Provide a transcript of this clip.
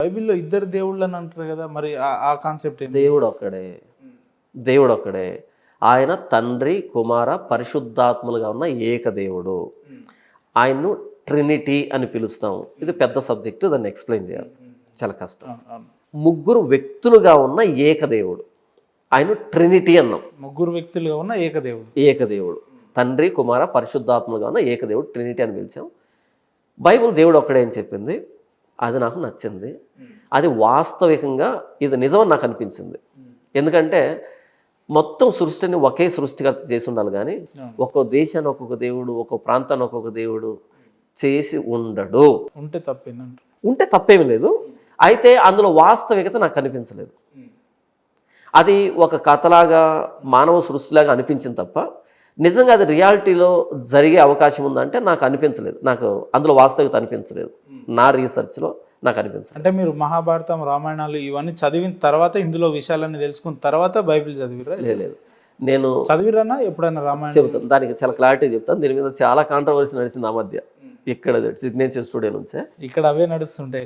బైబిల్లో ఇద్దరు దేవుళ్ళు అని అంటారు కదా, మరి ఆ కాన్సెప్ట్ ఏంటి? దేవుడు ఒక్కడే. ఆయన తండ్రి, కుమార, పరిశుద్ధాత్మలుగా ఉన్న ఏకదేవుడు. ఆయన్ను ట్రినిటీ అని పిలుస్తాం. ఇది పెద్ద సబ్జెక్టు, దాన్ని ఎక్స్ప్లెయిన్ చేయాలి, చాలా కష్టం. ముగ్గురు వ్యక్తులుగా ఉన్న ఏకదేవుడు, ఆయన ట్రినిటీ అన్నాం. ముగ్గురు వ్యక్తులుగా ఉన్న ఏకదేవుడు తండ్రి, కుమార, పరిశుద్ధాత్మలుగా ఉన్న ఏకదేవుడు, ట్రినిటీ అని పిలిచాం. బైబిల్ దేవుడు ఒక్కడే అని చెప్పింది, అది నాకు నచ్చింది. అది వాస్తవికంగా ఇది నిజమని నాకు అనిపించింది. ఎందుకంటే మొత్తం సృష్టిని ఒకే సృష్టికర్త చేసి ఉండాలి, కానీ ఒక్కో దేశాన్ని ఒక్కొక్క దేవుడు, ఒక్కో ప్రాంతాన్ని ఒక్కొక్క దేవుడు చేసి ఉండడు. ఉంటే తప్పేమీ లేదు. అయితే అందులో వాస్తవికత నాకు కనిపించలేదు. అది ఒక కథలాగా, మానవ సృష్టిలాగా అనిపించింది తప్ప నిజంగా అది రియాలిటీలో జరిగే అవకాశం ఉందంటే నాకు అనిపించలేదు. నాకు అందులో వాస్తవికత అనిపించలేదు, నా రీసెర్చ్లో నాకు అనిపించలేదు. అంటే మీరు మహాభారతం, రామాయణాలు ఇవన్నీ చదివిన తర్వాత, ఇందులో విషయాలన్నీ తెలుసుకున్న తర్వాత బైబిల్ చదివిరా? లేదు, నేను చదివిరానా ఎప్పుడైనా రామాయణం? చెబుతాను, దానికి చాలా క్లారిటీ చెప్తాను. దీని మీద చాలా కాంట్రవర్సీ నడిచింది ఆ మధ్య, ఇక్కడ సిగ్నేచర్ స్టూడియో నుంచే. ఇక్కడ అవే నడుస్తుంటాయి.